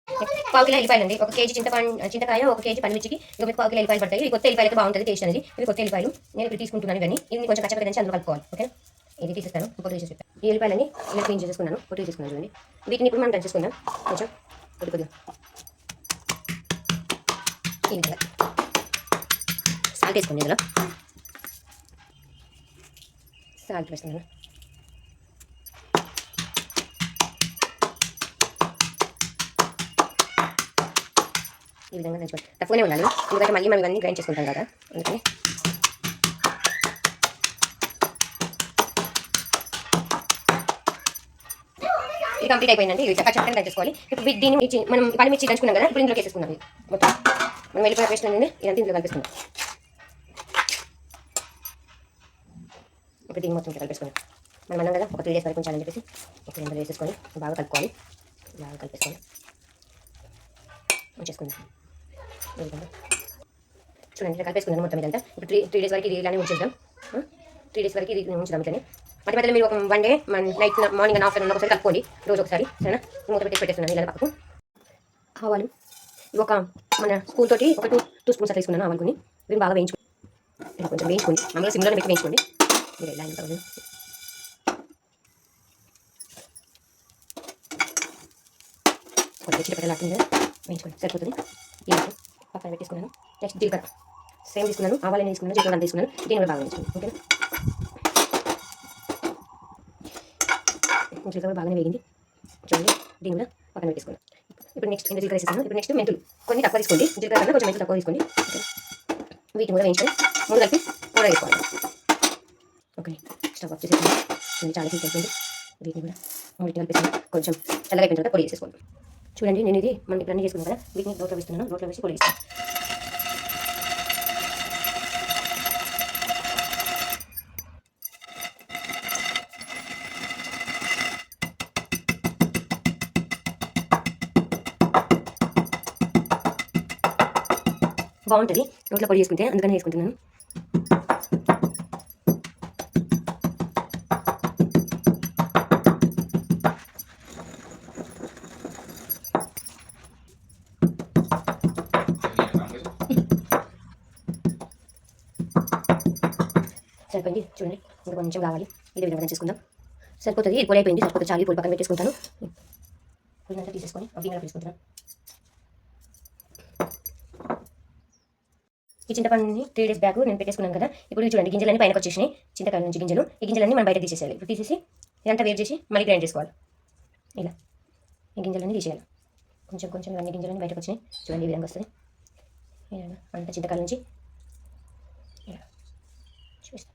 పావు కిలో ఎల్లిపాయలు అండి. 1 కేజీ చింతకాయ, 1 కేజీ పండుమిర్చికి ఇక మీకు పావు కిలో ఎల్లిపాయలు పడతాయి. ఇవి కొత్త ఎల్లిపాయలకి బాగుంటుంది టేస్ట్ అనేది. ఇవి కొత్త ఎల్లిపాయలు నేను ఇప్పుడు తీసుకుంటున్నాను. ఇవన్నీ ఇది కొంచెం కచ్చపచ్చ దంచి అందులో కలుపుకోవాలి. ఓకే, ఇది తీసేస్తాను. ఇంకోటి తీసేసి చెప్తాను. ఈ ఎల్లిపాయలని ఇలా క్లీన్ చేసుకున్నాను, పొట్టు తీసుకున్నాను చూడండి. వీటిని ఇప్పుడు మనం దంచి చేసుకుందాం. కొంచెం కొద్దిగా ఈ విధంగా సాల్ట్ వేసుకోండి. ఇందులో సాల్ట్ వేస్తున్నాను. ఈ విధంగా దంచుకోండి. తక్కువనే ఉండాలి, ఎందుకంటే మళ్ళీ మనం ఇవన్నీ గ్రైండ్ చేసుకుంటాం కదా, అందుకని ఇది కంప్లీట్ అయిపోయిందండి. ఇది చక్కగా దంచుకోవాలి. ఇప్పుడు దీన్ని మనం పండుమిర్చి దంచుకున్నాం కదా, ఇప్పుడు ఇందులో వేసేసుకున్నాం. ఇది మొత్తం మనం వెళ్ళిపోయే పేస్ట్ అనేది ఇదంతా ఇందులో కలిపిస్తున్నాం. ఇప్పుడు దీన్ని మొత్తం కలిపేసుకున్నాం. మనం అన్నాం కదా ఒక 3 డేస్ వరకు ఉంచాలని చెప్పేసి ఇప్పుడు ఇందులో వేసేసుకొని బాగా కలుపుకోవాలి. బాగా కలిపేసుకొని ఉంచేసుకుందాం. చూడండి ఇలా కలిపేసుకుందాం మొత్తం ఇదంతా. ఇప్పుడు 3 డేస్ వరకు ఇది ఇలానే ఉంచేద్దాం. 3 డేస్ వరకు ఇది ఉంచుదాం ఇట్లనే. మధ్య మధ్యలో మీరు ఒక 1 day night morning and afternoon ఒకసారి కలుపుకోండి, రోజు ఒకసారి, సరేనా. మూత పెట్టి పెట్టేస్తున్నాను ఇలా పక్కకు. ఆవాలు ఒక మన స్పూన్ తోటి ఒక 2 స్పూన్స్ అట్లా తీసుకున్నాను. ఆవాలుకొని ఇవి బాగా వేయించుకోండి, కొంచెం వేయించుకోండి. మామూలుగా సిమ్లోనే పెట్టి వేయించుకోండి. మీరు ఎలా అంటారు కొంచెం చిట్టపట్టలాడుతుంది కదా, వేయించుకోండి సరిపోతుంది. ఇలా పక్కన పెట్టేసుకున్నాను. నెక్స్ట్ జీలకర్ర సేమ్ తీసుకున్నాను, ఆవాలని తీసుకున్నాను, జీలకర్ర తీసుకున్నాను. దీన్ని కూడా బాగా వేయించుకోండి. ఓకేనా, జీలకర్ర బాగానే వేగింది చూడండి. దీన్ని కూడా పక్కన పెట్టేసుకోండి. ఇప్పుడు నెక్స్ట్ ఇంత జీలకర్ర వేసేసాను. ఇప్పుడు నెక్స్ట్ మెంతులు కొన్ని తక్కువ తీసుకోండి, జీలకర్ర కన్నా కొంచెం మెంతులు తక్కువ తీసుకోండి. ఓకే, వీటిని కూడా వేయించుకొని మూడు కలిపి కూడా వేసుకోవాలి. ఓకే, స్టవ్ ఆఫ్ చేసేసుకోండి. చాలా హీట్ అయిపోయింది. వీటిని కూడా మూడింటి కలిపేసి కొంచెం చల్లగా అయిపోయిన తర్వాత పొడి వేసేసుకోండి. చూడండి నేను ఇది మనం ఇప్పుడు అన్నీ చేసుకున్నాం కదా, వీటిని రోట్లో వేస్తున్నాను. రోట్లో వేసి పొడి వేస్తాను. బాగుంటుంది రోట్లో పొడి చేసుకుంటే, అందుకని వేసుకుంటున్నాను. సరిపోయింది చూడండి, ఇంకా కొంచెం కావాలి. ఇదే విధంగా చేసుకుందాం. సరిపోతుంది, పొడి అయిపోయింది, సరిపోతుంది. చాలు, పొడి పక్కన పెట్టేసుకుంటాను. పొడి తీసేసుకొని గిన్నెలో తీసుకుంటున్నాను. ఈ చింతపండుని 3 డేస్ బ్యాక్ నేను పెట్టేసుకున్నాను కదా. ఇప్పుడు చూడండి గింజలన్నీ పైనకి వచ్చేసినాయి, చింతకాయ నుంచి గింజలు. ఈ గింజలన్నీ మనం బయట తీసేసేయాలి. ఇప్పుడు తీసేసి ఇదంతా వేరు చేసి మళ్ళీ గ్రైండ్ చేసుకోవాలి. ఇలా ఈ గింజలన్నీ తీసేయాలి. కొంచెం కొంచెం ఇవన్నీ గింజలన్నీ బయటకు వచ్చినాయి చూడండి, ఈ విధంగా వస్తుంది. అంత చింతకాయ నుంచి ఇలా చూపిస్తాను.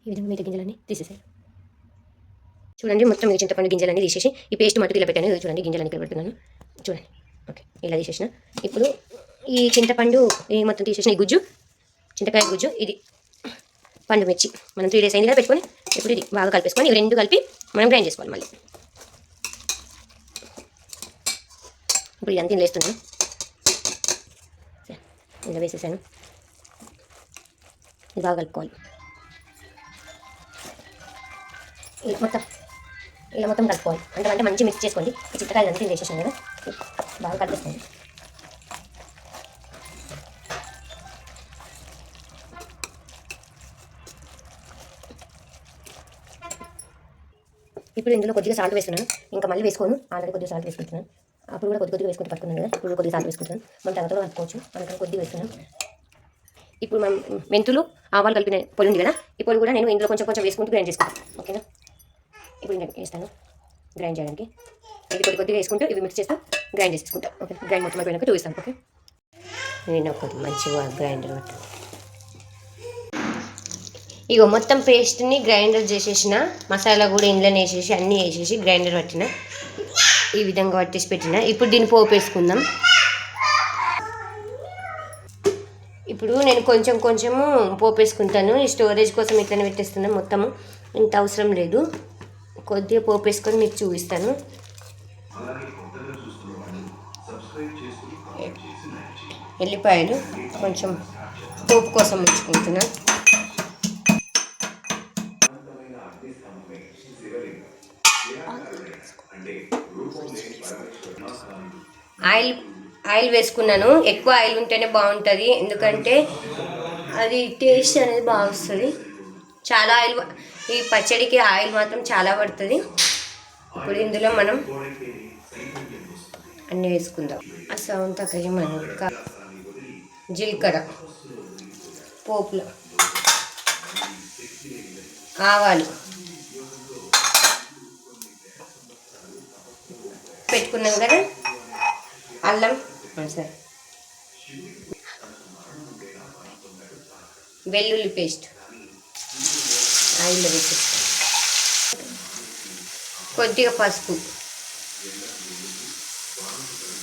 ఈ విధంగా మిగతా గింజలన్నీ తీసేసాయి. చూడండి మొత్తం ఈ చింతపండు గింజలన్నీ తీసేసి ఈ పేస్ట్ మట్టుకు ఇలా పెట్టాను. చూడండి గింజలన్నీ ఇక్కడ పెడుతున్నాను చూడండి. ఓకే, ఇలా తీసేసిన. ఇప్పుడు ఈ చింతపండు ఈ మొత్తం తీసేసిన ఈ గుజ్జు, చింతకాయ గుజ్జు, ఇది పండు మిర్చి మనం 3 డేస్ అయింది కదా పెట్టుకొని, ఇప్పుడు ఇది బాగా కలిపేసుకొని ఇవి రెండు కలిపి మనం గ్రైండ్ చేసుకోవాలి. మళ్ళీ ఇప్పుడు ఇదంతా ఇందులో వేస్తున్నాను. ఇలా వేసేసాను. ఇది బాగా కలుపుకోవాలి. ఇలా మొత్తం కలుపుకోవాలి. అంటే మంచి మిక్స్ చేసుకోండి. ఈ చింతకాయలు అంతా వేసేసాను కదా, బాగా కలిపేసుకోండి. ఇప్పుడు ఇందులో కొద్దిగా సాల్ట్ వేస్తున్నాను. ఇంకా మళ్ళీ వేసుకోను, ఆల్రెడీ కొద్దిగా సాల్ట్ వేసుకుంటున్నాను. అప్పుడు కూడా కొద్దిగా వేసుకుంటూ పట్టుకున్నాను కదా, ఇప్పుడు కొద్దిగా సాల్ట్ వేసుకుంటున్నాను. మనం తర్వాత కూడా కలుపుకోవచ్చు, అందుకని కొద్దిగా వేస్తున్నాను. ఇప్పుడు మనం మెంతులు ఆవాలు కలిపిన పొడి ఉంది కదా, ఈ పొడి కూడా నేను ఇందులో కొంచెం కొంచెం వేసుకుంటూ గ్రైండ్ చేసుకుంటాను. ఓకేనా, ఇప్పుడు నేను వేస్తాను గ్రైండ్ చేయడానికి. ఇది కొద్దిగా వేసుకుంటూ ఇవి మిక్స్ చేస్తూ గ్రైండ్ చేసుకుంటాను. ఓకే, గ్రైండ్ మొత్తం అయిపోయినాక చూపిస్తాను. ఓకే, నేను ఒకటి మంచిగా గ్రైండర్ పట్టాను. ఇగో మొత్తం పేస్ట్ని గ్రైండర్ చేసేసిన, మసాలా కూడా ఇందులోనే వేసేసి అన్నీ వేసేసి గ్రైండర్ పట్టిన, ఈ విధంగా పట్టేసి పెట్టిన. ఇప్పుడు దీన్ని పోపు వేసుకుందాం. ఇప్పుడు నేను కొంచెం కొంచెము పోపు వేసుకుంటాను. ఈ స్టోరేజ్ కోసం ఇట్లనే పెట్టేస్తున్నాను. మొత్తము ఇంత అవసరం లేదు, కొద్దిగా పోపు వేసుకొని మీకు చూపిస్తాను. ఎల్లిపాయలు కొంచెం పోపు కోసం ఉంచుకుంటున్నాను. ఆయిల్ వేసుకున్నాను. ఎక్కువ ఆయిల్ ఉంటేనే బాగుంటుంది, ఎందుకంటే అది టేస్ట్ అనేది బాగా వస్తుంది. చాలా ఆయిల్, ఈ పచ్చడికి ఆయిల్ మాత్రం చాలా పడుతుంది. ఇప్పుడు ఇందులో మనం అన్నీ వేసుకుందాం. ఆ సౌండ్ తగ్గమని జీలకర్ర, పోపులు, ఆవాలు పెట్టుకున్నాం కదా, అల్లం, సరే, వెల్లుల్లి పేస్ట్ ఆయిల్లో వేసేస్తాం. కొద్దిగా పసుపు,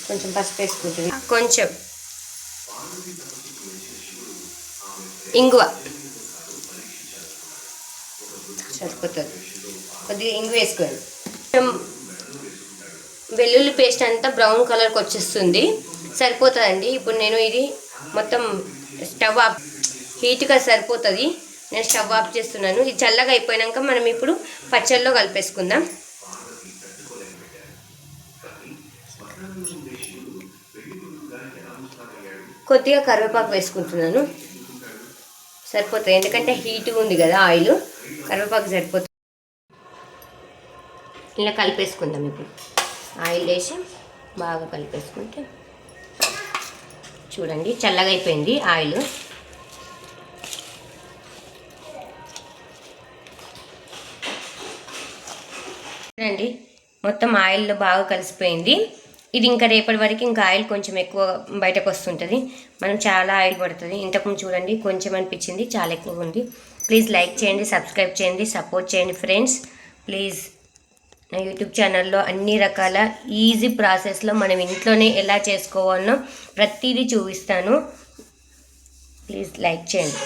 కొంచెం పసుపు వేసుకుంటుంది, కొంచెం ఇంగువ సరిపోతుంది, కొద్దిగా ఇంగువ వేసుకోండి. వెల్లుల్లి పేస్ట్ అంతా బ్రౌన్ కలర్కి వచ్చేస్తుంది, సరిపోతుందండి. ఇప్పుడు నేను ఇది మొత్తం స్టవ్ ఆఫ్, హీట్గా సరిపోతుంది. నేను స్టవ్ ఆఫ్ చేస్తున్నాను. ఇది చల్లగా అయిపోయాక మనం ఇప్పుడు పచ్చళ్ళలో కలిపేసుకుందాం. కొద్దిగా కరివేపాకు వేసుకుంటున్నాను, సరిపోతుంది, ఎందుకంటే హీట్గా ఉంది కదా ఆయిల్, కరివేపాకు సరిపోతుంది. ఇలా కలిపేసుకుందాం. ఇప్పుడు ఆయిల్ వేసి బాగా కలిపేసుకుంటే చూడండి చల్లగా అయిపోయింది ఆయిల్. చూడండి మొత్తం ఆయిల్లో బాగా కలిసిపోయింది. ఇది ఇంకా రేపటి వరకు ఇంకా ఆయిల్ కొంచెం ఎక్కువ బయటకు వస్తుంటుంది. మనం చాలా ఆయిల్ పడుతుంది. ఇంతకుముందు చూడండి కొంచెం అనిపించింది, చాలా ఎక్కువ ఉంది. ప్లీజ్ లైక్ చేయండి, సబ్స్క్రైబ్ చేయండి, సపోర్ట్ చేయండి ఫ్రెండ్స్. ప్లీజ్ నా యూట్యూబ్ ఛానల్లో అన్ని రకాల ఈజీ ప్రాసెస్లో మనం ఇంట్లోనే ఎలా చేసుకోవాలో ప్రతిదీ చూపిస్తాను. ప్లీజ్ లైక్ చేయండి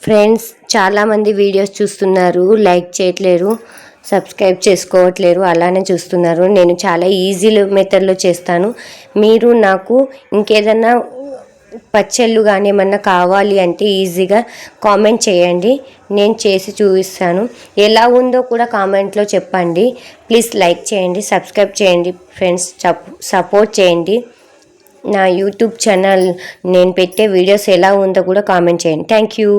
ఫ్రెండ్స్. చాలామంది వీడియోస్ చూస్తున్నారు, లైక్ చేయట్లేరు, సబ్స్క్రైబ్ చేసుకోవట్లేరు, అలానే చూస్తున్నారు. నేను చాలా ఈజీ మెథడ్లో చేస్తాను. మీరు నాకు ఇంకేదన్నా పచ్చళ్ళు కానీ ఏమన్నా కావాలి అంటే ఈజీగా కామెంట్ చేయండి, నేను చేసి చూపిస్తాను. ఎలా ఉందో కూడా కామెంట్లో చెప్పండి. ప్లీజ్ లైక్ చేయండి, సబ్స్క్రైబ్ చేయండి ఫ్రెండ్స్, సపోర్ట్ చేయండి. నా యూట్యూబ్ ఛానల్ నేను పెట్టే వీడియోస్ ఎలా ఉందో కూడా కామెంట్ చేయండి. Thank you.